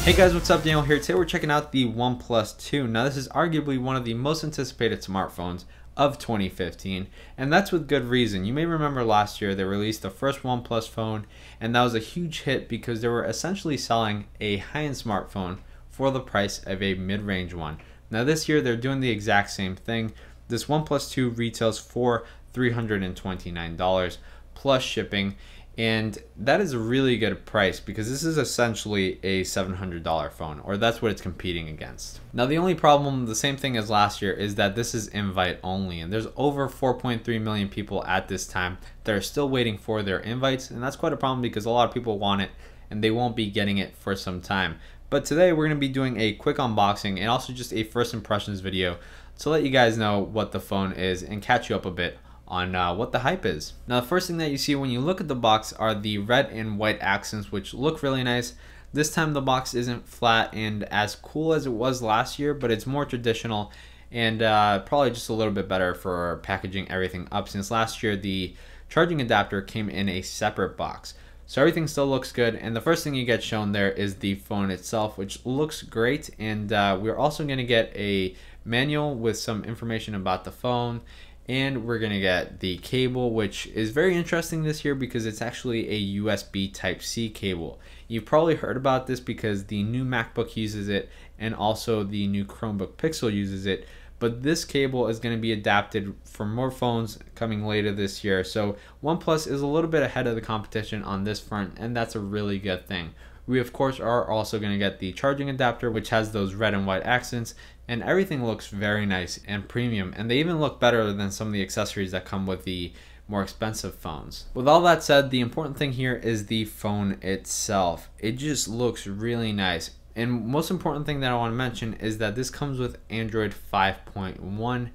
Hey guys, what's up? Daniel here. Today we're checking out the OnePlus 2. Now this is arguably one of the most anticipated smartphones of 2015, and that's with good reason. You may remember last year they released the first OnePlus phone, and that was a huge hit because they were essentially selling a high-end smartphone for the price of a mid-range one. Now this year they're doing the exact same thing. This OnePlus 2 retails for $329 plus shipping, and that is a really good price because this is essentially a $700 phone, or that's what it's competing against. Now the only problem, the same thing as last year, is that this is invite only, and there's over 4.3 million people at this time that are still waiting for their invites, and that's quite a problem because a lot of people want it and they won't be getting it for some time. But today we're going to be doing a quick unboxing and also just a first impressions video to let you guys know what the phone is and catch you up a bit on what the hype is. Now the first thing that you see when you look at the box are the red and white accents, which look really nice. This time the box isn't flat and as cool as it was last year, but it's more traditional and probably just a little bit better for packaging everything up, since last year the charging adapter came in a separate box. So everything still looks good, and the first thing you get shown there is the phone itself, which looks great. And we're also going to get a manual with some information about the phone, and we're gonna get the cable, which is very interesting this year because it's actually a USB Type-C cable. You've probably heard about this because the new MacBook uses it and also the new Chromebook Pixel uses it, but this cable is going to be adapted for more phones coming later this year. So OnePlus is a little bit ahead of the competition on this front, and that's a really good thing. We of course are also going to get the charging adapter, which has those red and white accents, and everything looks very nice and premium, and they even look better than some of the accessories that come with the more expensive phones. With all that said, the important thing here is the phone itself. It just looks really nice. And most important thing that I want to mention is that this comes with Android 5.1,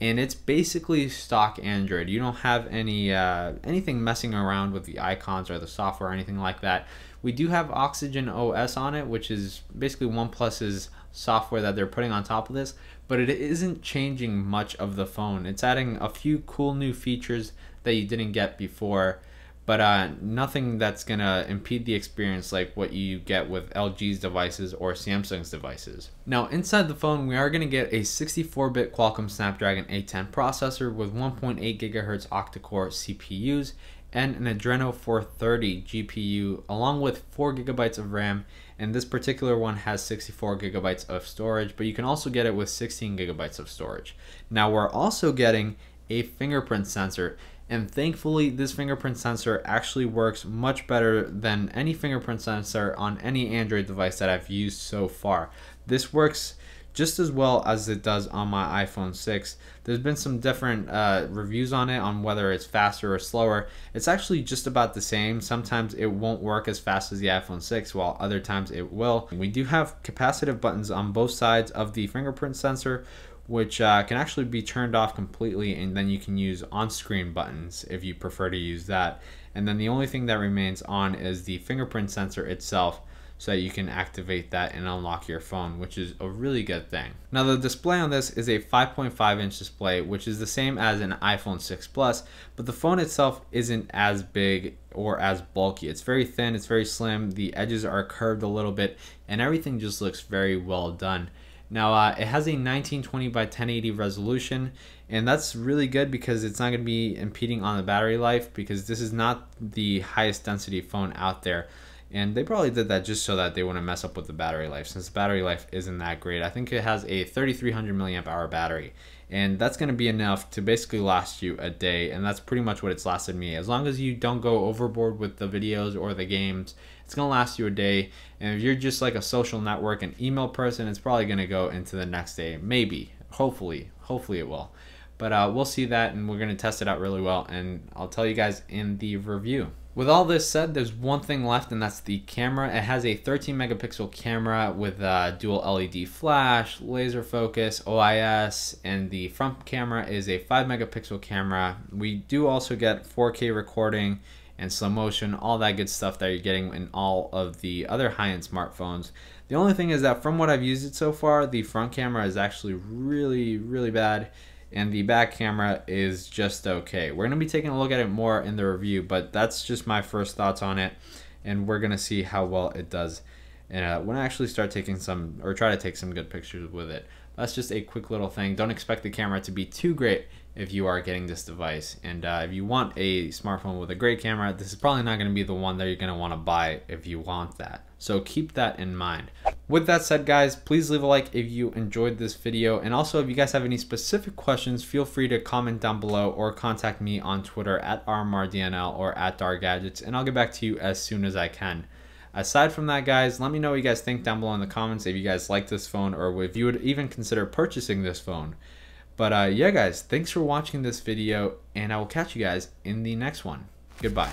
and it's basically stock Android. You don't have any anything messing around with the icons or the software or anything like that. We do have Oxygen OS on it, which is basically OnePlus's software that they're putting on top of this, but it isn't changing much of the phone. It's adding a few cool new features that you didn't get before, but nothing that's gonna impede the experience like what you get with LG's devices or Samsung's devices. Now inside the phone we are gonna get a 64-bit Qualcomm Snapdragon 810 processor with 1.8 GHz octa-core CPUs and an Adreno 430 GPU along with 4 GB of RAM, and this particular one has 64 GB of storage, but you can also get it with 16 GB of storage. Now we're also getting a fingerprint sensor, and thankfully this fingerprint sensor actually works much better than any fingerprint sensor on any Android device that I've used so far. This works just as well as it does on my iPhone 6. There's been some different reviews on it on whether it's faster or slower. It's actually just about the same. Sometimes it won't work as fast as the iPhone 6, while other times it will. We do have capacitive buttons on both sides of the fingerprint sensor, which can actually be turned off completely, and then you can use on-screen buttons if you prefer to use that. And then the only thing that remains on is the fingerprint sensor itself, so that you can activate that and unlock your phone, which is a really good thing. Now the display on this is a 5.5-inch display, which is the same as an iPhone 6 Plus, but the phone itself isn't as big or as bulky. It's very thin, it's very slim, the edges are curved a little bit, and everything just looks very well done. Now it has a 1920 by 1080 resolution, and that's really good because it's not going to be impeding on the battery life, because this is not the highest density phone out there. And they probably did that just so that they wouldn't mess up with the battery life, since the battery life isn't that great. I think it has a 3300 milliamp hour battery, and that's going to be enough to basically last you a day, and that's pretty much what it's lasted me. As long as you don't go overboard with the videos or the games, it's going to last you a day. And if you're just like a social network and email person, it's probably going to go into the next day. Maybe, hopefully it will. But we'll see that, and we're going to test it out really well, and I'll tell you guys in the review. With all this said, there's one thing left, and that's the camera. It has a 13 megapixel camera with dual LED flash, laser focus, OIS, and the front camera is a 5 megapixel camera. We do also get 4K recording and slow motion, all that good stuff that you're getting in all of the other high-end smartphones. The only thing is that from what I've used it so far, the front camera is actually really bad, and the back camera is just okay. We're going to be taking a look at it more in the review, but that's just my first thoughts on it, and we're going to see how well it does and when I actually start taking some, or try to take some good pictures with it. That's just a quick little thing. Don't expect the camera to be too great if you are getting this device. And if you want a smartphone with a great camera, this is probably not going to be the one that you're going to want to buy if you want that. So keep that in mind. With that said, guys, please leave a like if you enjoyed this video. And also, if you guys have any specific questions, feel free to comment down below or contact me on Twitter at RMRDNL or at DarGadgets, and I'll get back to you as soon as I can. Aside from that, guys, let me know what you guys think down below in the comments, if you guys like this phone or if you would even consider purchasing this phone. But yeah, guys, thanks for watching this video, and I will catch you guys in the next one. Goodbye.